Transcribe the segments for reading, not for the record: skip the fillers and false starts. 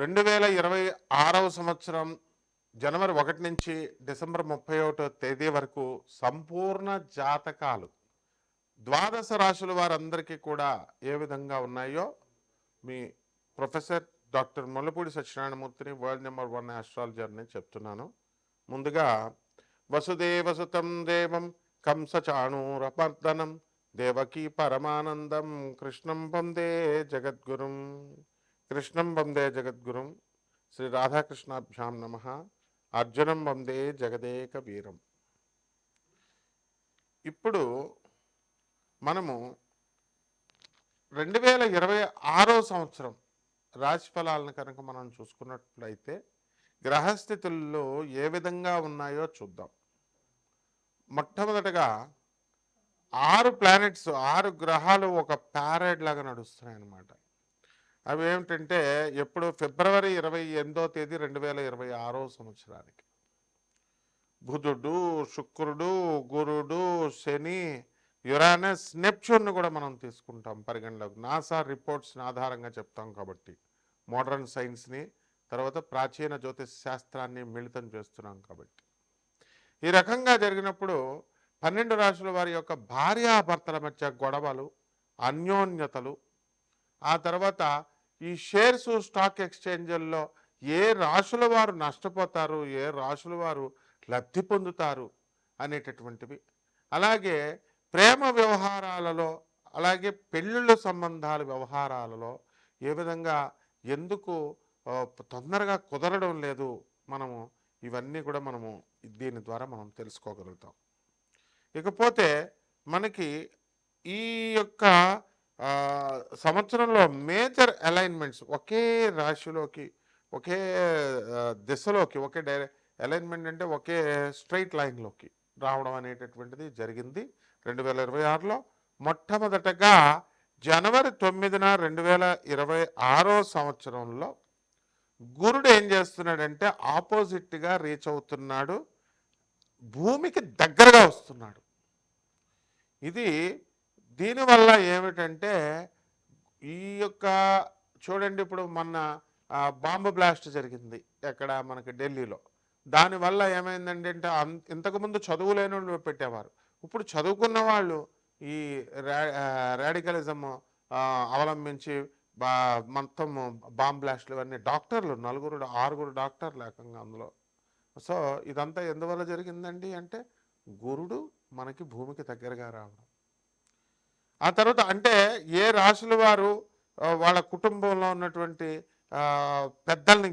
2026వ సంవత్సరం జనవరి 1 నుంచి డిసెంబర్ 31వ తేదీ వరకు సంపూర్ణ జాతకాలు ద్వాదశ రాశుల వారందరికీ కూడా ఏ విధంగా ఉన్నాయో మీ ప్రొఫెసర్ డాక్టర్ ముల్లపూడి సత్యనారాయణమూర్తిని వరల్డ్ నెంబర్ 1 ఆస్ట్రాలజర్ అని చెప్తున్నాను. ముందుగా వసుదేవసుతం దేవం కంసచాణూరమర్దనం దేవకీ పరమానందం కృష్ణం వందే జగద్గురుం శ్రీ రాధాకృష్ణాభ్యాం నమ. అర్జునం వందే జగదేక వీరం. ఇప్పుడు మనము 2026వ సంవత్సరం రాశి ఫలాలను కనుక మనం చూసుకున్నట్లయితే గ్రహస్థితుల్లో ఏ విధంగా ఉన్నాయో చూద్దాం. మొట్టమొదటగా 6 ప్లానెట్స్ 6 గ్రహాలు ఒక ప్యారేడ్ లాగా నడుస్తున్నాయి అన్నమాట. అవి ఏమిటంటే ఎప్పుడు ఫిబ్రవరి 28వ తేదీ 2026వ సంవత్సరానికి బుధుడు, శుక్రుడు, గురుడు, శని, యురానస్, నెప్ట్యూన్ కూడా మనం తీసుకుంటాం పరిగణలోకి. నాసా రిపోర్ట్స్ని ఆధారంగా చెప్తాం కాబట్టి, మోడర్న్ సైన్స్ని తర్వాత ప్రాచీన జ్యోతిష్ శాస్త్రాన్ని మిళితం చేస్తున్నాం కాబట్టి. ఈ రకంగా జరిగినప్పుడు 12 రాశుల వారి యొక్క భార్యాభర్తల మధ్య గొడవలు, అన్యోన్యతలు, ఆ తర్వాత ఈ షేర్స్ స్టాక్ ఎక్స్చేంజ్ల్లో ఏ రాశుల వారు నష్టపోతారు, ఏ రాశుల వారు లబ్ధి పొందుతారు అనేటటువంటివి, అలాగే ప్రేమ వ్యవహారాలలో, అలాగే పెళ్ళిళ్ళ సంబంధాల వ్యవహారాలలో ఏ విధంగా ఎందుకు తొందరగా కుదరడం లేదు, మనము ఇవన్నీ కూడా మనము దీని ద్వారా మనం తెలుసుకోగలుగుతాం. ఇకపోతే మనకి ఈ యొక్క సంవత్సరంలో మేజర్ అలైన్మెంట్స్ ఒకే రాశిలోకి, ఒకే దిశలోకి, ఒకే అలైన్మెంట్ అంటే ఒకే స్ట్రైట్ లైన్లోకి రావడం అనేటటువంటిది జరిగింది 2026లో. మొట్టమొదటగా జనవరి 9న 2026వ సంవత్సరంలో గురుడు ఏం చేస్తున్నాడంటే ఆపోజిట్గా రీచ్ అవుతున్నాడు, భూమికి దగ్గరగా వస్తున్నాడు. ఇది దీనివల్ల ఏమిటంటే ఈ యొక్క చూడండి, ఇప్పుడు మొన్న బాంబు బ్లాస్ట్ జరిగింది ఎక్కడ మనకి ఢిల్లీలో. దానివల్ల ఏమైందండి అంటే ఇంతకుముందు చదువులేని వాళ్ళు పెట్టేవారు, ఇప్పుడు చదువుకున్న వాళ్ళు ఈ రాడికలిజం అవలంబించి మొత్తం బాంబ్ బ్లాస్ట్లు ఇవన్నీ డాక్టర్లు 6 డాక్టర్లు ఏకంగా అందులో. సో ఇదంతా ఎందువల్ల జరిగిందండి అంటే గురుడు మనకి భూమికి దగ్గరగా రావడం. ఆ తర్వాత అంటే ఏ రాశుల వారు వాళ్ళ కుటుంబంలో ఉన్నటువంటి పెద్దల్ని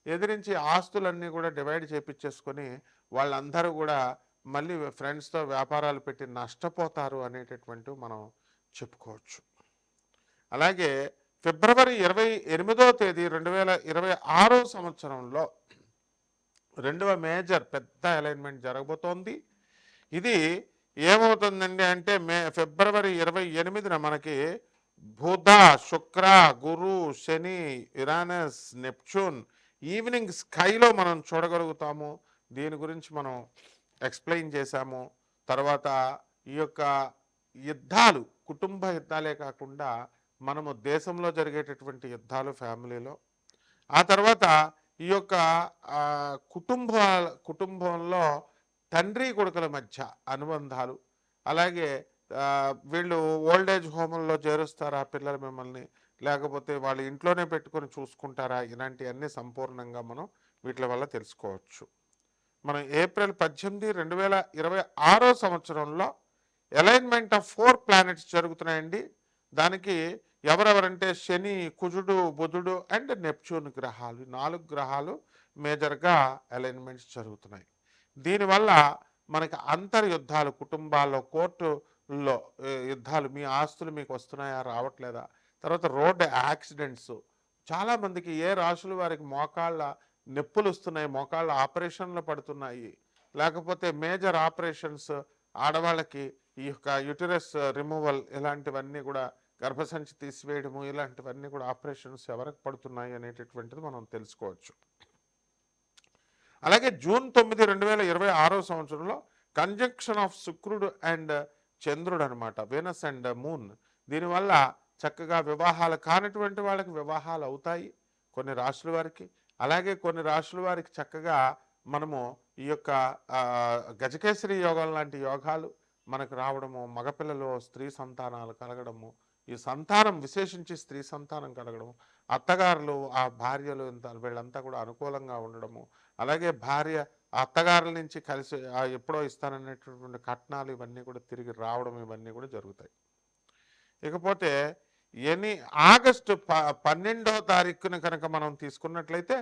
ఎదిరించి ఆస్తులన్నీ కూడా డివైడ్ చేపించేసుకొని వాళ్ళందరూ కూడా మళ్ళీ ఫ్రెండ్స్తో వ్యాపారాలు పెట్టి నష్టపోతారు అనేటటువంటి మనం చెప్పుకోవచ్చు. అలాగే ఫిబ్రవరి 28వ తేదీ 2026వ సంవత్సరంలో రెండవ మేజర్ పెద్ద అలైన్మెంట్ జరగబోతోంది. ఇది ఏమవుతుందండి అంటే ఫిబ్రవరి 28న మనకి బుధ, శుక్ర, గురు, శని, యురానస్, నెప్ట్యూన్ ఈవినింగ్ స్కైలో మనం చూడగలుగుతాము. దీని గురించి మనం ఎక్స్ప్లెయిన్ చేశాము. తర్వాత ఈ యొక్క యుద్ధాలు, కుటుంబ యుద్ధాలే కాకుండా మనము దేశంలో జరిగేటటువంటి యుద్ధాలు ఫ్యామిలీలో, ఆ తర్వాత ఈ యొక్క కుటుంబంలో తండ్రి కొడుకుల మధ్య అనుబంధాలు, అలాగే వీళ్ళు ఓల్డేజ్ హోమ్లో చేరుస్తారా పిల్లలు మిమ్మల్ని, లేకపోతే వాళ్ళు ఇంట్లోనే పెట్టుకొని చూసుకుంటారా, ఇలాంటివన్నీ సంపూర్ణంగా మనం వీటి వల్ల తెలుసుకోవచ్చు. మనం ఏప్రిల్ 18, 2026వ సంవత్సరంలో అలైన్మెంట్ ఆఫ్ 4 ప్లానెట్స్ జరుగుతున్నాయండి. దానికి ఎవరెవరంటే శని, కుజుడు, బుధుడు అండ్ నెప్ట్యూన్ గ్రహాలు, 4 గ్రహాలు మేజర్గా అలైన్మెంట్స్ జరుగుతున్నాయి. దీనివల్ల మనకి అంతర్యుద్ధాలు, కుటుంబాల్లో కోర్టుల్లో యుద్ధాలు, మీ ఆస్తులు మీకు వస్తున్నాయా రావట్లేదా, తర్వాత రోడ్డు యాక్సిడెంట్స్, చాలామందికి ఏ రాశుల వారికి మోకాళ్ళ నొప్పులు వస్తున్నాయి, మోకాళ్ళ ఆపరేషన్లు పడుతున్నాయి, లేకపోతే మేజర్ ఆపరేషన్స్ ఆడవాళ్ళకి ఈ యొక్క యూటరస్ రిమూవల్, ఇలాంటివన్నీ కూడా గర్భసంచి తీసివేయడము, ఇలాంటివన్నీ కూడా ఆపరేషన్స్ ఎవరికి పడుతున్నాయి అనేటటువంటిది మనం తెలుసుకోవచ్చు. అలాగే జూన్ 9, 2026వ సంవత్సరంలో కంజంక్షన్ ఆఫ్ శుక్రుడు అండ్ చంద్రుడు అనమాట, వీనస్ అండ్ మూన్. దీనివల్ల చక్కగా వివాహాలు కానటువంటి వాళ్ళకి వివాహాలు అవుతాయి, కొన్ని రాశుల వారికి. అలాగే కొన్ని రాశుల వారికి చక్కగా మనము ఈ యొక్క గజకేసరి యోగం లాంటి యోగాలు మనకు రావడము, మగపిల్లలు స్త్రీ సంతానాలు కలగడము, ఈ సంతానం విశేషించి స్త్రీ సంతానం కలగడము, అత్తగారులు ఆ భార్యలు వీళ్ళంతా కూడా అనుకూలంగా ఉండడము, అలాగే భార్య అత్తగారుల నుంచి కలిసి ఎప్పుడో ఇస్తాననేటటువంటి కట్నాలు ఇవన్నీ కూడా తిరిగి రావడం ఇవన్నీ కూడా జరుగుతాయి. ఇకపోతే ఆగస్టు 12వ తారీఖున కనుక మనం తీసుకున్నట్లయితే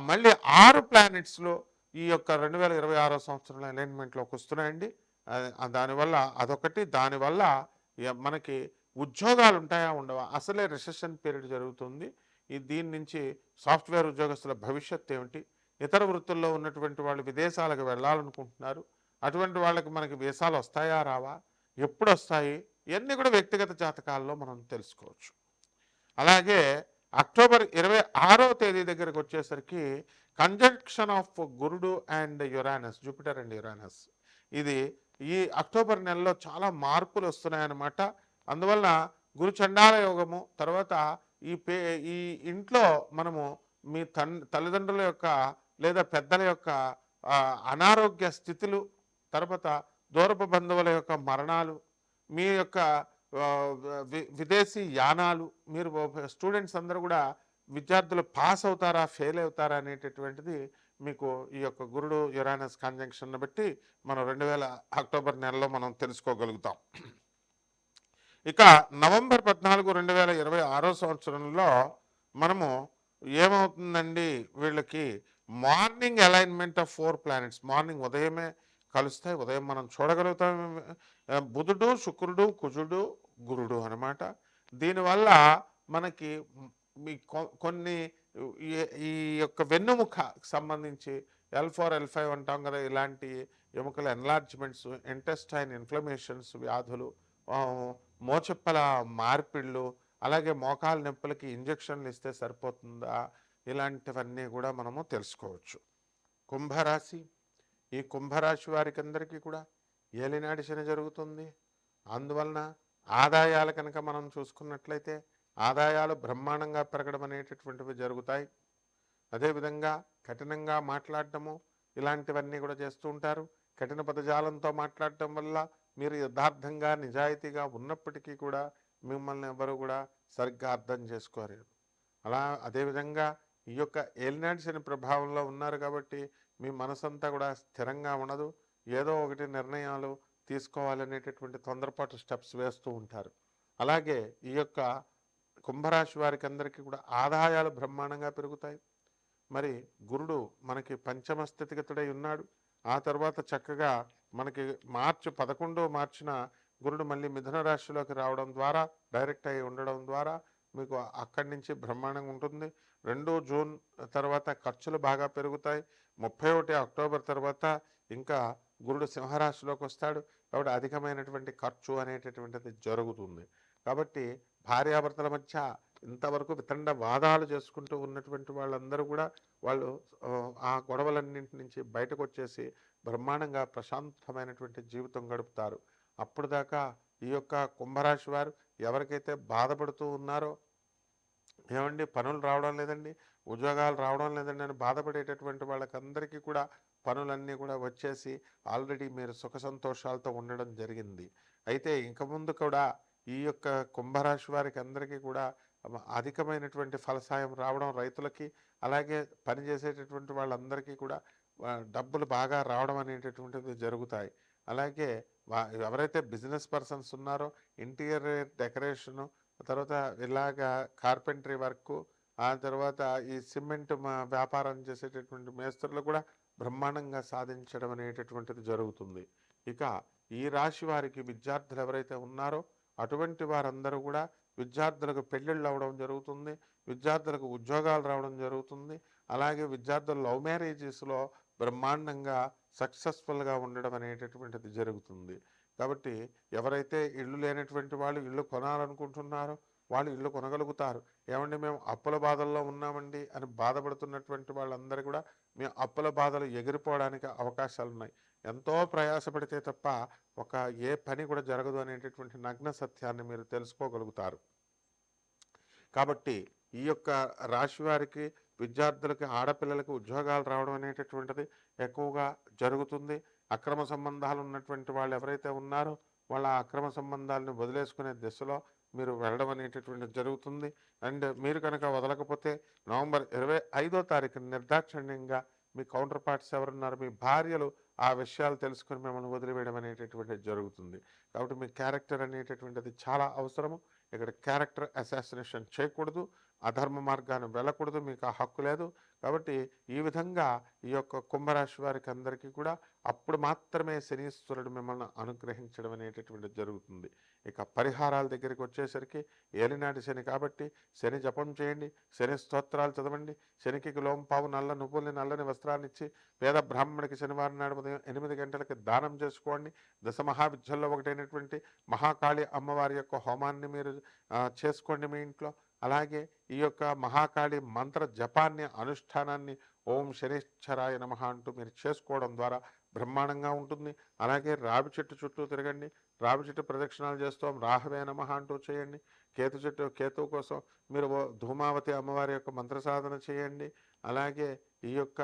మళ్ళీ 6 ప్లానెట్స్లో ఈ యొక్క 2026 సంవత్సరంలో అలైన్మెంట్లోకి వస్తున్నాయండి. దానివల్ల అదొకటి. దానివల్ల మనకి ఉద్యోగాలు ఉంటాయా ఉండవా, అసలే రిసెషన్ పీరియడ్ జరుగుతుంది. దీని నుంచి సాఫ్ట్వేర్ ఉద్యోగస్తుల భవిష్యత్తు ఏమిటి, ఇతర వృత్తుల్లో ఉన్నటువంటి వాళ్ళు విదేశాలకు వెళ్ళాలనుకుంటున్నారు, అటువంటి వాళ్ళకి మనకి వీసాలు వస్తాయా రావా, ఎప్పుడు వస్తాయి, ఇవన్నీ కూడా వ్యక్తిగత జాతకాల్లో మనం తెలుసుకోవచ్చు. అలాగే అక్టోబర్ 26వ తేదీ దగ్గరకు వచ్చేసరికి కంజంక్షన్ ఆఫ్ గురుడు and Uranus, Jupiter and Uranus, ఇది ఈ అక్టోబర్ నెలలో చాలా మార్పులు వస్తున్నాయన్నమాట. అందువలన గురు చండాల యోగము, తర్వాత ఈ ఇంట్లో మనము మీ తల్లిదండ్రుల యొక్క లేదా పెద్దల యొక్క అనారోగ్య స్థితులు, తర్వాత దూరపు బంధువుల యొక్క మరణాలు, మీ యొక్క విదేశీ యానాలు, మీరు స్టూడెంట్స్ అందరూ కూడా విద్యార్థులు పాస్ అవుతారా ఫెయిల్ అవుతారా అనేటటువంటిది మీకు ఈ యొక్క గురుడు యురానస్ కంజంక్షన్ బట్టి మనం అక్టోబర్ నెలలో మనం తెలుసుకోగలుగుతాం. ఇక నవంబర్ 14, 2026 సంవత్సరంలో మనము ఏమవుతుందండి, వీళ్ళకి morning alignment of 4 planets morning ఉదయమే కలుస్తాయి. ఉదయం మనం చూడగలుగుతాం. బుధుడు, శుక్రుడు, కుజుడు, గురుడు అనమాట. దీనివల్ల మనకి కొన్ని ఈ యొక్క వెన్నుముక సంబంధించి L4, L5 అంటాం కదా, ఇలాంటి ఎముకల ఎన్లార్జ్మెంట్స్, ఇంటెస్టైన్ ఇన్ఫ్లమేషన్స్ వ్యాధులు, మోచెప్పల మార్పిళ్ళు, అలాగే మోకాలు నొప్పులకి ఇంజక్షన్లు ఇస్తే సరిపోతుందా, ఇలాంటివన్నీ కూడా మనము తెలుసుకోవచ్చు. కుంభరాశి, ఈ కుంభరాశి వారికి అందరికీ కూడా ఏలినాటి శని జరుగుతుంది. అందువలన ఆదాయాలు కనుక మనం చూసుకున్నట్లయితే ఆదాయాలు బ్రహ్మాండంగా పెరగడం అనేటటువంటివి జరుగుతాయి. అదేవిధంగా కఠినంగా మాట్లాడటము ఇలాంటివన్నీ కూడా చేస్తూ ఉంటారు. కఠిన పదజాలంతో మాట్లాడటం వల్ల మీరు యథార్థంగా నిజాయితీగా ఉన్నప్పటికీ కూడా మిమ్మల్ని ఎవరు కూడా సరిగ్గా అర్థం చేసుకోలేరు. అదేవిధంగా ఈ యొక్క ఏలినాటి శని ప్రభావంలో ఉన్నారు కాబట్టి మీ మనసంతా కూడా స్థిరంగా ఉండదు. ఏదో ఒకటి నిర్ణయాలు తీసుకోవాలనేటటువంటి తొందరపాటు స్టెప్స్ వేస్తూ ఉంటారు. అలాగే ఈ యొక్క కుంభరాశి వారికి అందరికీ కూడా ఆదాయాలు బ్రహ్మాండంగా పెరుగుతాయి. మరి గురుడు మనకి పంచమ స్థితిగతుడై ఉన్నాడు. ఆ తర్వాత చక్కగా మనకి మార్చి 11వ మార్చిన గురుడు మళ్ళీ మిథున రాశిలోకి రావడం ద్వారా, డైరెక్ట్ అయి ఉండడం ద్వారా మీకు అక్కడి నుంచి బ్రహ్మాండంగా ఉంటుంది. 2 జూన్ తర్వాత ఖర్చులు బాగా పెరుగుతాయి. 31 అక్టోబర్ తర్వాత ఇంకా గురుడు సింహరాశిలోకి వస్తాడు. కాబట్టి అధికమైనటువంటి ఖర్చు అనేటటువంటిది జరుగుతుంది. కాబట్టి భార్యాభర్తల మధ్య ఇంతవరకు వితండ వాదాలు చేసుకుంటూ ఉన్నటువంటి వాళ్ళందరూ కూడా వాళ్ళు ఆ గొడవలన్నింటి నుంచి బయటకు వచ్చేసి బ్రహ్మాండంగా ప్రశాంతమైనటువంటి జీవితం గడుపుతారు. అప్పుడు దాకా ఈ యొక్క కుంభరాశి వారు ఎవరికైతే బాధపడుతూ ఉన్నారో, ఏమండి పనులు రావడం లేదండి, ఉద్యోగాలు రావడం లేదండి అని బాధపడేటటువంటి వాళ్ళకందరికీ కూడా పనులన్నీ కూడా వచ్చేసి ఆల్రెడీ మీరు సుఖ సంతోషాలతో ఉండడం జరిగింది. అయితే ఇంక ముందు కూడా ఈ యొక్క కుంభరాశి వారికి అందరికీ కూడా అధికమైనటువంటి ఫలసాయం రావడం, రైతులకి అలాగే పనిచేసేటటువంటి వాళ్ళందరికీ కూడా డబ్బులు బాగా రావడం అనేటటువంటిది జరుగుతాయి. అలాగే ఎవరైతే బిజినెస్ పర్సన్స్ ఉన్నారో ఇంటీరియర్ డెకరేషను, తర్వాత ఇలాగా కార్పెంటరీ వర్క్, ఆ తర్వాత ఈ సిమెంట్ వ్యాపారం చేసేటటువంటి మేస్త్రులు కూడా బ్రహ్మాండంగా సాధించడం అనేటటువంటిది జరుగుతుంది. ఇక ఈ రాశి వారికి విద్యార్థులు ఎవరైతే ఉన్నారో అటువంటి వారందరూ కూడా విద్యార్థులకు పెళ్ళిళ్ళు అవ్వడం జరుగుతుంది, విద్యార్థులకు ఉద్యోగాలు రావడం జరుగుతుంది. అలాగే విద్యార్థులు లవ్ మ్యారేజెస్లో బ్రహ్మాండంగా సక్సెస్ఫుల్గా ఉండడం అనేటటువంటిది జరుగుతుంది. కాబట్టి ఎవరైతే ఇళ్ళు లేనటువంటి వాళ్ళు ఇళ్ళు కొనాలనుకుంటున్నారో వాళ్ళు ఇళ్ళు కొనగలుగుతారు. ఏమండి మేము అప్పుల బాధల్లో ఉన్నామండి అని బాధపడుతున్నటువంటి వాళ్ళందరూ కూడా మేము అప్పుల బాధలు ఎగిరిపోవడానికి అవకాశాలు ఉన్నాయి. ఎంతో ప్రయాసపడితే తప్ప ఏ పని కూడా జరగదు అనేటటువంటి నగ్న సత్యాన్ని మీరు తెలుసుకోగలుగుతారు. కాబట్టి ఈ యొక్క రాశి వారికి, విద్యార్థులకి, ఆడపిల్లలకి ఉద్యోగాలు రావడం అనేటటువంటిది ఎక్కువగా జరుగుతుంది. అక్రమ సంబంధాలు ఉన్నటువంటి వాళ్ళు ఎవరైతే ఉన్నారో వాళ్ళ అక్రమ సంబంధాలను వదిలేసుకునే దిశలో మీరు వెళ్ళడం అనేటటువంటిది జరుగుతుంది. అండ్ మీరు కనుక వదలకపోతే నవంబర్ 25వ తారీఖున నిర్దాక్షిణ్యంగా మీ కౌంటర్ పార్ట్స్ ఎవరున్నారు, మీ భార్యలు ఆ విషయాలు తెలుసుకొని మిమ్మల్ని వదిలివేయడం అనేటటువంటిది జరుగుతుంది. కాబట్టి మీ క్యారెక్టర్ అనేటటువంటిది చాలా అవసరము. ఇక్కడ క్యారెక్టర్ అసాసినేషన్ చేయకూడదు, అధర్మ మార్గాన్ని వెళ్ళకూడదు, మీకు ఆ హక్కు లేదు. కాబట్టి ఈ విధంగా ఈ యొక్క కుంభరాశి వారికి అందరికీ కూడా అప్పుడు మాత్రమే శనీశ్వరుడు మిమ్మల్ని అనుగ్రహించడం అనేటటువంటిది జరుగుతుంది. ఇక పరిహారాల దగ్గరికి వచ్చేసరికి ఏలినాటి శని కాబట్టి శని జపం చేయండి, శని స్తోత్రాలు చదవండి, శనికి లోంపావు నల్ల నువ్వుల్ని నల్లని వస్త్రాన్ని ఇచ్చి పేద బ్రాహ్మణికి శనివారం నాడు ఉదయం 8 గంటలకి దానం చేసుకోండి. దశ మహావిద్యల్లో ఒకటైనటువంటి మహాకాళి అమ్మవారి యొక్క హోమాన్ని మీరు చేసుకోండి మీ ఇంట్లో. అలాగే ఈ యొక్క మహాకాళి మంత్ర జపాన్ని, అనుష్ఠానాన్ని ఓం శనిశ్చరాయ నమః అంటూ మీరు చేసుకోవడం ద్వారా బ్రహ్మాండంగా ఉంటుంది. అలాగే రావి చెట్టు చుట్టూ తిరగండి, రావి చెట్టు ప్రదక్షిణాలు చేస్తాం, రాహవే నమః అంటూ చేయండి. కేతువు కోసం మీరు ధూమావతి అమ్మవారి యొక్క మంత్ర సాధన చేయండి. అలాగే ఈ యొక్క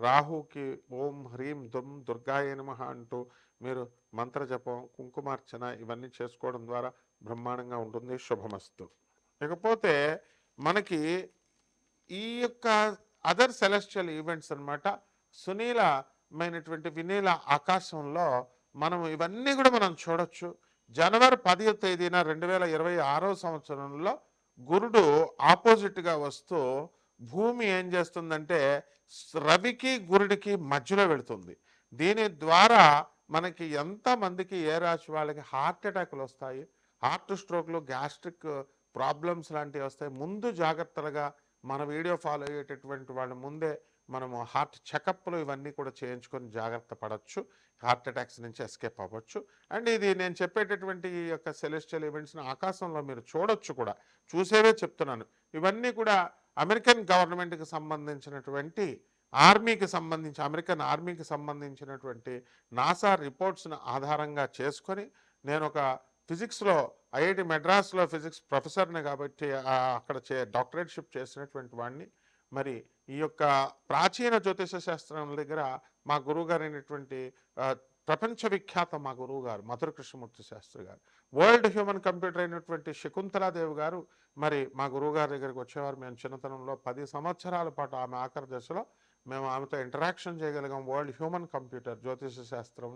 రాహుకి ఓం హ్రీం దుమ్ దుర్గాయ నమః అంటూ మీరు మంత్ర జపం, కుంకుమార్చన ఇవన్నీ చేసుకోవడం ద్వారా బ్రహ్మాండంగా ఉంటుంది. శుభమస్తు. ఇకపోతే మనకి ఈ యొక్క అదర్ సెలెస్టియల్ ఈవెంట్స్ అనమాట, సునీలమైనటువంటి వినీల ఆకాశంలో మనం ఇవన్నీ కూడా మనం చూడొచ్చు. జనవరి 10వ తేదీన 2026వ సంవత్సరంలో గురుడు ఆపోజిట్గా వస్తూ భూమి ఏం చేస్తుందంటే రవికి గురుడికి మధ్యలో వెళుతుంది. దీని ద్వారా మనకి ఎంతమందికి, ఏ రాశి వాళ్ళకి హార్ట్ అటాక్లు వస్తాయి, హార్ట్ స్ట్రోక్లు, గ్యాస్ట్రిక్ ప్రాబ్లమ్స్ లాంటివి వస్తాయి. ముందు జాగ్రత్తలుగా మన వీడియో ఫాలో అయ్యేటటువంటి వాళ్ళు ముందే మనము హార్ట్ చెకప్లు ఇవన్నీ కూడా చేయించుకొని జాగ్రత్త పడవచ్చు, హార్ట్ అటాక్స్ నుంచి ఎస్కేప్ అవ్వచ్చు. అండ్ ఇది నేను చెప్పేటటువంటి ఈ యొక్క సెలెస్టియల్ ఈవెంట్స్ని ఆకాశంలో మీరు చూడొచ్చు కూడా, చూసేవే చెప్తున్నాను. ఇవన్నీ కూడా అమెరికన్ గవర్నమెంట్కి సంబంధించినటువంటి అమెరికన్ ఆర్మీకి సంబంధించినటువంటి నాసా రిపోర్ట్స్ని ఆధారంగా చేసుకొని నేను ఒక ఫిజిక్స్లో ఐఐటి మెడ్రాస్లో ఫిజిక్స్ ప్రొఫెసర్ని కాబట్టి అక్కడ డాక్టరేట్షిప్ చేసినటువంటి వాడిని. మరి ఈ యొక్క ప్రాచీన జ్యోతిష శాస్త్రం దగ్గర మా గురువుగారు అయినటువంటి ప్రపంచ విఖ్యాత మా గురువు గారు మధుర కృష్ణమూర్తి శాస్త్రి గారు, వరల్డ్ హ్యూమన్ కంప్యూటర్ అయినటువంటి శకుంతలాదేవి గారు మరి మా గురువు గారి దగ్గరికి వచ్చేవారు. మేము చిన్నతనంలో 10 సంవత్సరాల పాటు ఆమె ఆఖరి దశలో మేము ఆమెతో ఇంటరాక్షన్ చేయగలిగాం. వరల్డ్ హ్యూమన్ కంప్యూటర్ జ్యోతిష శాస్త్రం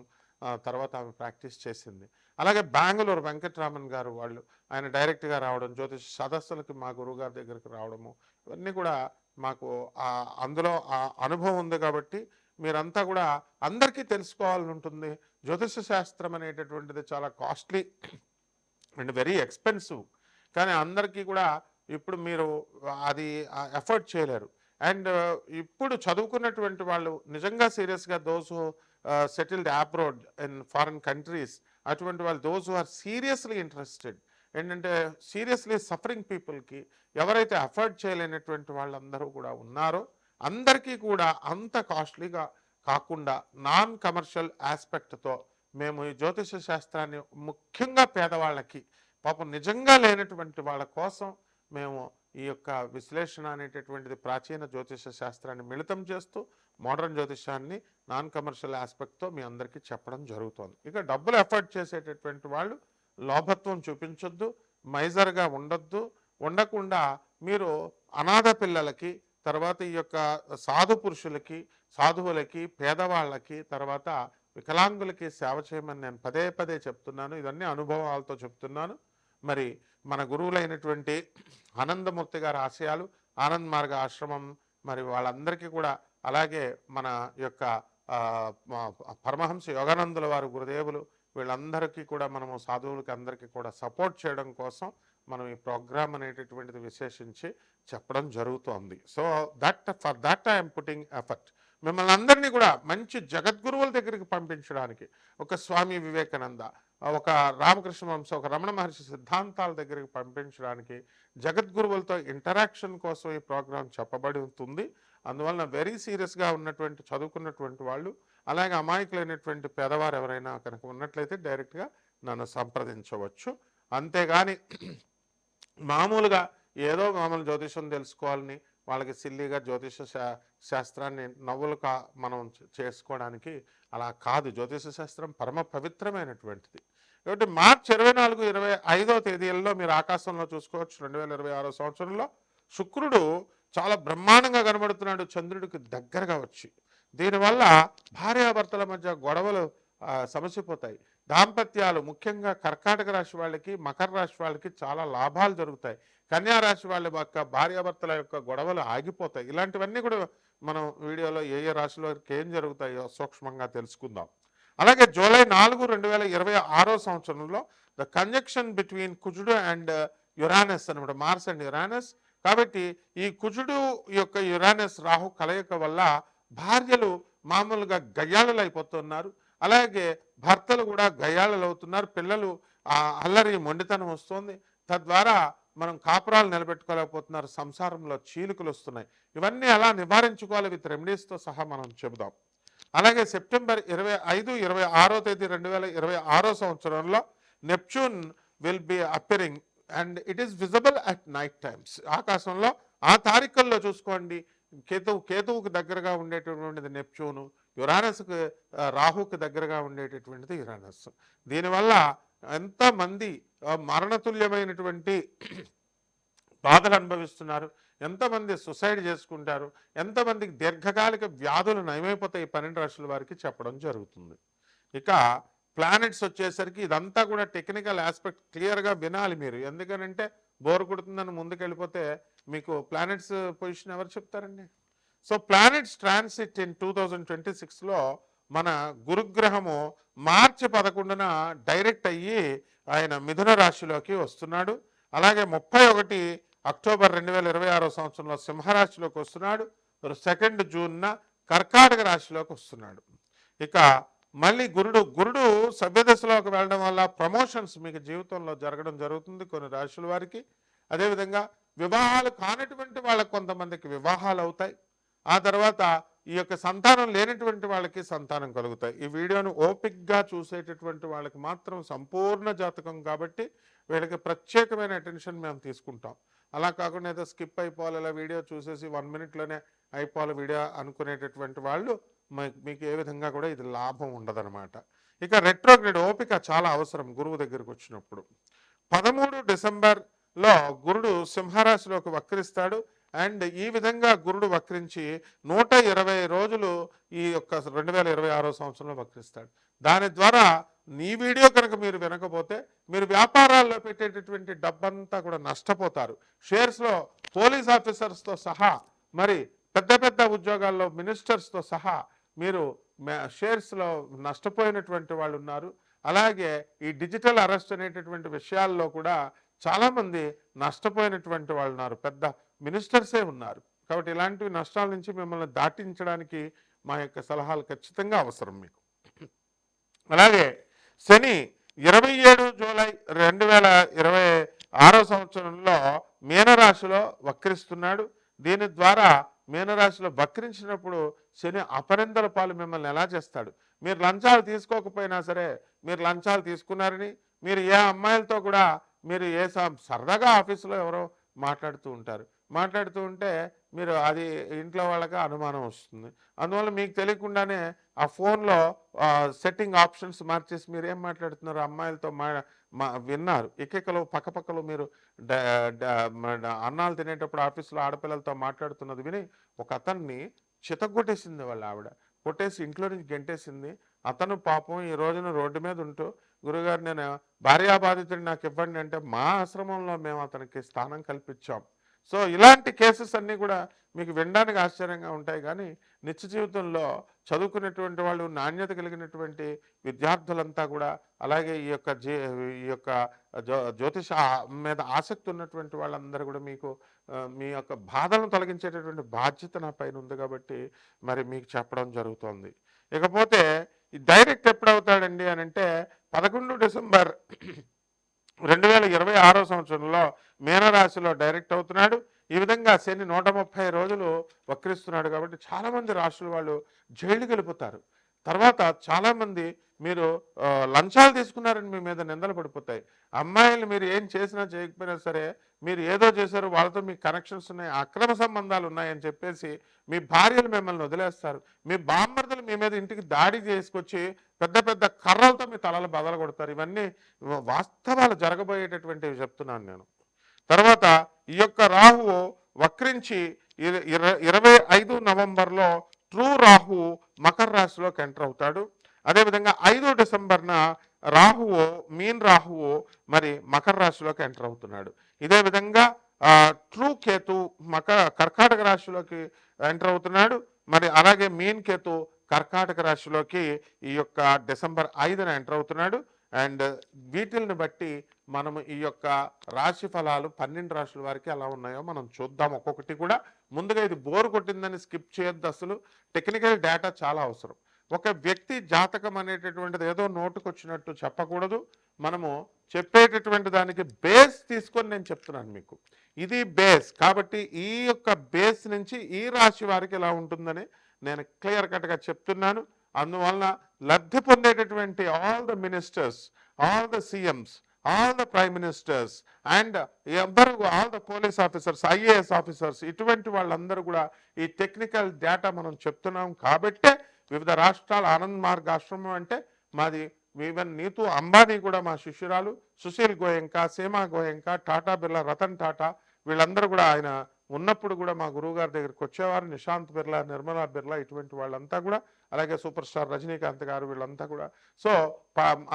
తర్వాత ఆమె ప్రాక్టీస్ చేసింది. అలాగే బెంగళూరు వెంకటరామన్ గారు, వాళ్ళు ఆయన డైరెక్ట్గా రావడం, జ్యోతిష సదస్సులకి మా గురువు గారి దగ్గరికి రావడము, ఇవన్నీ కూడా మాకు అందులో ఆ అనుభవం ఉంది. కాబట్టి మీరంతా కూడా అందరికీ తెలుసుకోవాలని ఉంటుంది. జ్యోతిష శాస్త్రం అనేటటువంటిది చాలా కాస్ట్లీ అండ్ వెరీ ఎక్స్పెన్సివ్, కానీ అందరికీ కూడా ఇప్పుడు మీరు అది ఎఫర్ట్ చేయలేరు. అండ్ ఇప్పుడు చదువుకున్నటువంటి వాళ్ళు నిజంగా సీరియస్గా those settled abroad in foreign countries, అటువంటి వాళ్ళు those who are seriously interested, ఏంటంటే సీరియస్లీ సఫరింగ్ పీపుల్కి, ఎవరైతే అఫోర్డ్ చేయలేనటువంటి వాళ్ళందరూ కూడా ఉన్నారో అందరికీ కూడా అంత కాస్ట్లీగా కాకుండా నాన్ కమర్షియల్ ఆస్పెక్ట్తో మేము ఈ జ్యోతిష శాస్త్రాన్ని ముఖ్యంగా పేదవాళ్ళకి, పాపం నిజంగా లేనటువంటి వాళ్ళ కోసం మేము ఈ యొక్క విశ్లేషణ అనేటటువంటిది ప్రాచీన జ్యోతిష శాస్త్రాన్ని మిళితం చేస్తూ మోడర్న్ జ్యోతిషాన్ని నాన్ కమర్షియల్ ఆస్పెక్ట్తో మీ అందరికీ చెప్పడం జరుగుతుంది. ఇక డబ్బులు ఎఫర్ట్ చేసేటటువంటి వాళ్ళు లోభత్వం చూపించొద్దు, మైజర్గా ఉండకుండా మీరు అనాథ పిల్లలకి, తర్వాత ఈ యొక్క సాధు పురుషులకి, సాధువులకి, పేదవాళ్ళకి, తర్వాత వికలాంగులకి సేవ చేయమని నేను పదే పదే చెప్తున్నాను. ఇవన్నీ అనుభవాలతో చెప్తున్నాను. మరి మన గురువులైనటువంటి ఆనందమూర్తి గారి ఆశయాలు, ఆనంద్ మార్గ ఆశ్రమం, మరి వాళ్ళందరికీ కూడా, అలాగే మన యొక్క పరమహంస యోగానందుల వారు గురుదేవులు, వీళ్ళందరికీ కూడా మనము సాధువులకి అందరికీ కూడా సపోర్ట్ చేయడం కోసం మనం ఈ ప్రోగ్రామ్ అనేటటువంటిది విశేషించి చెప్పడం జరుగుతోంది. So for that I'm putting effort. మిమ్మల్ని అందరినీ కూడా మంచి జగద్గురువుల దగ్గరికి పంపించడానికి, ఒక స్వామి వివేకానంద, ఒక రామకృష్ణ వంశ, ఒక రమణ మహర్షి సిద్ధాంతాల దగ్గరికి పంపించడానికి, జగద్గురువులతో ఇంటరాక్షన్ కోసం ఈ ప్రోగ్రాం చెప్పబడి ఉంటుంది. అందువలన వెరీ సీరియస్గా ఉన్నటువంటి, చదువుకున్నటువంటి వాళ్ళు, అలాగే అమాయకులైనటువంటి పేదవారు ఎవరైనా కనుక ఉన్నట్లయితే డైరెక్ట్గా నన్ను సంప్రదించవచ్చు. అంతేగాని మామూలుగా ఏదో మామూలు జ్యోతిషం తెలుసుకోవాలని వాళ్ళకి సిల్లీగా జ్యోతిష శాస్త్రాన్ని మనం చేసుకోవడానికి అలా కాదు. జ్యోతిష శాస్త్రం పరమ పవిత్రమైనటువంటిది. కాబట్టి మార్చి 24, 25వ తేదీల్లో మీరు ఆకాశంలో చూసుకోవచ్చు. 2026 సంవత్సరంలో శుక్రుడు చాలా బ్రహ్మాండంగా కనబడుతున్నాడు చంద్రుడికి దగ్గరగా వచ్చి. దీనివల్ల భార్యాభర్తల మధ్య గొడవలు సమసిపోతాయి. దాంపత్యాలు ముఖ్యంగా కర్కాటక రాశి వాళ్ళకి, మకర రాశి వాళ్ళకి చాలా లాభాలు జరుగుతాయి. కన్యా రాశి వాళ్ళ యొక్క భార్యాభర్తల యొక్క గొడవలు ఆగిపోతాయి. ఇలాంటివన్నీ కూడా మనం వీడియోలో ఏ ఏ రాశిలో ఏం జరుగుతాయో సూక్ష్మంగా తెలుసుకుందాం. అలాగే జూలై 4, 2026 సంవత్సరంలో ద కంజక్షన్ బిట్వీన్ కుజుడు అండ్ యురానస్ అనమాట, మార్స్ అండ్ యురానస్. కాబట్టి ఈ కుజుడు యొక్క యురానస్ రాహు కలయిక వల్ల భార్యలు మామూలుగా గయ్యాళలు అయిపోతున్నారు. అలాగే భర్తలు కూడా గయ్యాళలు అవుతున్నారు. పిల్లలు అల్లరి మొండితనం వస్తుంది. తద్వారా మనం కాపురాలు నిలబెట్టుకోలేకపోతున్నారు. సంసారంలో చీలికలు వస్తున్నాయి. ఇవన్నీ ఎలా నివారించుకోవాలి విత్ రెమెడీస్తో సహా మనం చెబుదాం. అలాగే సెప్టెంబర్ 25, 26వ తేదీ 2026 సంవత్సరంలో Neptune will be appearing and it is visible at night times. ఆకాశంలో ఆ తారీఖుల్లో చూసుకోండి. కేతువుకు దగ్గరగా ఉండేటటువంటిది నెప్ట్యూను, యురానస్కి రాహుకి దగ్గరగా ఉండేటటువంటిది యురానస్. దీనివల్ల ఎంతమంది మరణతుల్యమైనటువంటి బాధలు అనుభవిస్తున్నారు, ఎంతమంది సుసైడ్ చేసుకుంటారు, ఎంతమందికి దీర్ఘకాలిక వ్యాధులు నయమైపోతాయి 12 రాశుల వారికి చెప్పడం జరుగుతుంది. ఇక ప్లానెట్స్ వచ్చేసరికి ఇదంతా కూడా టెక్నికల్ ఆస్పెక్ట్ క్లియర్గా వినాలి మీరు. ఎందుకనంటే బోర్ కొడుతుందని ముందుకెళ్ళిపోతే మీకు ప్లానెట్స్ పొజిషన్ ఎవరు చెప్తారండి. సో ప్లానెట్స్ ట్రాన్సిట్ ఇన్ 2026లో మన గురుగ్రహము మార్చి 11న డైరెక్ట్ అయ్యి ఆయన మిథున రాశిలోకి వస్తున్నాడు. అలాగే 31 అక్టోబర్ 2026 సంవత్సరంలో సింహరాశిలోకి వస్తున్నాడు. 2 జూన్న కర్కాటక రాశిలోకి వస్తున్నాడు. ఇక మళ్ళీ గురుడు సభ్యదశలోకి వెళ్ళడం వల్ల ప్రమోషన్స్ మీకు జీవితంలో జరగడం జరుగుతుంది కొన్ని రాశుల వారికి. అదేవిధంగా వివాహాలు కానటువంటి వాళ్ళకి కొంతమందికి వివాహాలు అవుతాయి. ఆ తర్వాత ఈ యొక్క సంతానం లేనటువంటి వాళ్ళకి సంతానం కలుగుతాయి. ఈ వీడియోను ఓపిక్గా చూసేటటువంటి వాళ్ళకి మాత్రం సంపూర్ణ జాతకం కాబట్టి వీళ్ళకి ప్రత్యేకమైన అటెన్షన్ మేము తీసుకుంటాం. అలా కాకుండా ఏదో స్కిప్ అయిపోవాలి, ఇలా వీడియో చూసేసి 1 మినిట్లోనే అయిపోవాలి వీడియో అనుకునేటటువంటి వాళ్ళు మీకు ఏ విధంగా కూడా ఇది లాభం ఉండదన్నమాట. ఇక రెట్రోగ్రేడ్ ఓపిక చాలా అవసరం గురువు దగ్గరకు వచ్చినప్పుడు. 13 డిసెంబర్లో గురుడు సింహరాశిలోకి వక్రిస్తాడు. అండ్ ఈ విధంగా గురుడు వక్రించి 120 రోజులు ఈ యొక్క 2026 సంవత్సరంలో వక్రిస్తాడు. దాని ద్వారా నీ వీడియో కనుక మీరు వినకపోతే మీరు వ్యాపారాల్లో పెట్టేటటువంటి డబ్బంతా కూడా నష్టపోతారు. షేర్స్లో పోలీస్ ఆఫీసర్స్తో సహా, మరి పెద్ద పెద్ద ఉద్యోగాల్లో మినిస్టర్స్తో సహా మీరు షేర్స్లో నష్టపోయినటువంటి వాళ్ళు ఉన్నారు. అలాగే ఈ డిజిటల్ అరెస్ట్ అనేటటువంటి విషయాల్లో కూడా చాలామంది నష్టపోయినటువంటి వాళ్ళు ఉన్నారు. పెద్ద మినిస్టర్సే ఉన్నారు. కాబట్టి ఇలాంటి నష్టాల నుంచి మిమ్మల్ని దాటించడానికి మా యొక్క సలహాలు ఖచ్చితంగా అవసరం మీకు. అలాగే శని 27 జూలై 2026 సంవత్సరంలో మీనరాశిలో వక్రిస్తున్నాడు. దీని ద్వారా మీనరాశిలో వక్రించినప్పుడు శని అపరిందల పాలు మిమ్మల్ని ఎలా చేస్తాడు. మీరు లంచాలు తీసుకోకపోయినా సరే, మీరు లంచాలు తీసుకున్నారని మీరు ఏ అమ్మాయిలతో కూడా మీరు సరదాగా ఆఫీసులో ఎవరో మాట్లాడుతూ ఉంటే మీరు అది ఇంట్లో వాళ్ళకి అనుమానం వస్తుంది. అందువల్ల మీకు తెలియకుండానే ఆ ఫోన్లో సెట్టింగ్ ఆప్షన్స్ మార్చేసి మీరు ఏం మాట్లాడుతున్నారు అమ్మాయిలతో విన్నారు. ఎకెకలు పక్కపక్కలు మీరు అన్నాలు తినేటప్పుడు ఆఫీసులో ఆడపిల్లలతో మాట్లాడుతున్నది విని ఒక అతన్ని చితగొట్టేసింది వాళ్ళ ఆవిడ. కొట్టేసి ఇంట్లో నుంచి గెంటేసింది. అతను పాపం ఈ రోజున రోడ్డు మీద ఉంటూ, గురుగారు నేను భార్యాబాధితుడిని నాకు ఇవ్వండి అంటే మా ఆశ్రమంలో మేము అతనికి స్థానం కల్పించాం. సో ఇలాంటి కేసెస్ అన్నీ కూడా మీకు వినడానికి ఆశ్చర్యంగా ఉంటాయి. కానీ నిత్య జీవితంలో చదువుకునేటువంటి వాళ్ళు, నాణ్యత కలిగినటువంటి విద్యార్థులంతా కూడా, అలాగే ఈ యొక్క జ్యోతిష మీద ఆసక్తి ఉన్నటువంటి వాళ్ళందరూ కూడా మీకు మీ యొక్క బాధలను తొలగించేటటువంటి బాధ్యత నా పైన ఉంది కాబట్టి మరి మీకు చెప్పడం జరుగుతోంది. ఇకపోతే డైరెక్ట్ ఎప్పుడవుతాడండి అని అంటే 11 డిసెంబర్ 2026 సంవత్సరంలో మీనరాశిలో డైరెక్ట్ అవుతున్నాడు. ఈ విధంగా శని 130 రోజులు వక్రిస్తున్నాడు కాబట్టి చాలామంది రాశుల వాళ్ళు జైలుకి వెళ్ళిపోతారు. తర్వాత చాలామంది మీరు లంచాలు తీసుకున్నారని మీ మీద నిందలు పడిపోతాయి. అమ్మాయిలు మీరు ఏం చేసినా చేయకపోయినా సరే, మీరు ఏదో చేశారు, వాళ్ళతో మీకు కనెక్షన్స్ ఉన్నాయి, అక్రమ సంబంధాలు ఉన్నాయని చెప్పేసి మీ భార్యలు మిమ్మల్ని వదిలేస్తారు. మీ బామ్మర్దులు మీ మీద ఇంటికి దాడి చేసుకొచ్చి పెద్ద పెద్ద కర్రలతో మీ తలలు బదలు కొడతారు. ఇవన్నీ వాస్తవాలు జరగబోయేటటువంటివి చెప్తున్నాను నేను. తర్వాత ఈ యొక్క రాహువు వక్రించి 25 నవంబర్లో ట్రూ రాహు మకర రాశిలోకి ఎంటర్ అవుతాడు. అదేవిధంగా 5 డిసెంబర్న రాహువు మీన్ రాహువు మరి మకర రాశిలోకి ఎంటర్ అవుతున్నాడు. ఇదే విధంగా ట్రూ కేతు కర్కాటక రాశిలోకి ఎంటర్ అవుతున్నాడు. మరి అలాగే మీన్ కేతు కర్కాటక రాశిలోకి ఈ యొక్క డిసెంబర్ 5న ఎంటర్ అవుతున్నాడు. అండ్ వీటిల్ని బట్టి మనము ఈ యొక్క రాశి ఫలాలు 12 రాశుల వారికి ఎలా ఉన్నాయో మనం చూద్దాం ఒక్కొక్కటి కూడా. ముందుగా ఇది బోర్ కొట్టిందని స్కిప్ చేయొద్దు. అసలు టెక్నికల్ డేటా చాలా అవసరం. ఒక వ్యక్తి జాతకం అనేటటువంటిది ఏదో నోటుకొచ్చినట్టు చెప్పకూడదు. మనము చెప్పేటటువంటి దానికి బేస్ తీసుకొని నేను చెప్తున్నాను మీకు. ఇది బేస్ కాబట్టి ఈ యొక్క బేస్ నుంచి ఈ రాశి వారికి ఎలా ఉంటుందని నేను క్లియర్ కట్గా చెప్తున్నాను. అందువలన లబ్ధి పొందేటటువంటి all the ministers, all the CMs, all the prime ministers and ఎవరు all the police officers, IAS officers, ఇటువంటి వాళ్ళందరూ కూడా ఈ టెక్నికల్ డేటా మనం చెప్తున్నాం కాబట్టే వివిధ రాష్ట్రాల ఆనంద్ మార్గ్ ఆశ్రమం అంటే మాది. ఈవెన్ నీతు అంబానీ కూడా మా శిష్యురాలు, సుశీల్ గోయంకా, సీమా గోయంకా, టాటా బిర్లా, రతన్ టాటా, వీళ్ళందరూ కూడా ఆయన ఉన్నప్పుడు కూడా మా గురువు గారి దగ్గరికి వచ్చేవారు. నిశాంత్ బిర్లా, నిర్మలా బిర్లా, ఇటువంటి వాళ్ళంతా కూడా, అలాగే సూపర్ స్టార్ రజనీకాంత్ గారు, వీళ్ళంతా కూడా. సో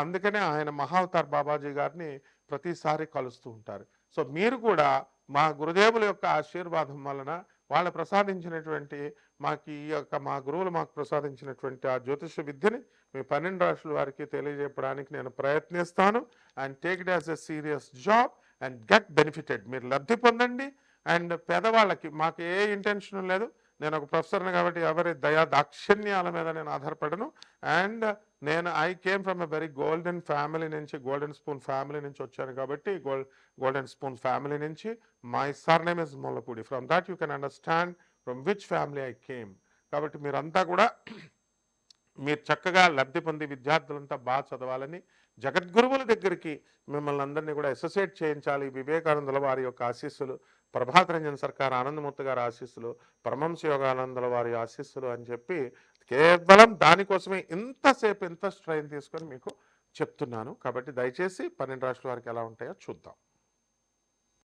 అందుకనే ఆయన మహావతార్ బాబాజీ గారిని ప్రతిసారి కలుస్తూ ఉంటారు. సో మీరు కూడా మా గురుదేవుల యొక్క ఆశీర్వాదం వలన వాళ్ళు ప్రసాదించినటువంటి మాకు ఈ యొక్క మా గురువులు మాకు ప్రసాదించినటువంటి ఆ జ్యోతిష విద్యని మీ 12 రాశుల వారికి తెలియజెప్పడానికి నేను ప్రయత్నిస్తాను. And take it as a serious job and get benefited. మీరు లబ్ధి పొందండి. అండ్ పేదవాళ్ళకి మాకు ఏ ఇంటెన్షన్ లేదు. నేను ఒక ప్రొఫెసర్ని కాబట్టి ఎవరి దయా దాక్షిణ్యాల మీద నేను ఆధారపడను. And I came from a very golden family నుంచి, గోల్డెన్ స్పూన్ ఫ్యామిలీ నుంచి వచ్చాను కాబట్టి గోల్డెన్ స్పూన్ ఫ్యామిలీ నుంచి my surname is Mollapudi. From that you can understand from which family I came. కాబట్టి మీరంతా కూడా మీరు చక్కగా లబ్ధి పొంది విద్యార్థులంతా బాగా చదవాలని జగద్గురువుల దగ్గరికి మిమ్మల్ని అందరినీ కూడా అసోసియేట్ చేయించాలి. వివేకానందుల వారి యొక్క ఆశీస్సులు, ప్రభాత్ రంజన్ సర్కార్ ఆనందమూర్తి గారి ఆశీస్సులు, పరమహంస యోగానందుల వారి ఆశీస్సులు అని చెప్పి కేవలం దానికోసమే ఇంత స్ట్రెయిన్ తీసుకొని మీకు చెప్తున్నాను. కాబట్టి దయచేసి 12 రాశుల వారికి ఎలా ఉంటాయో చూద్దాం.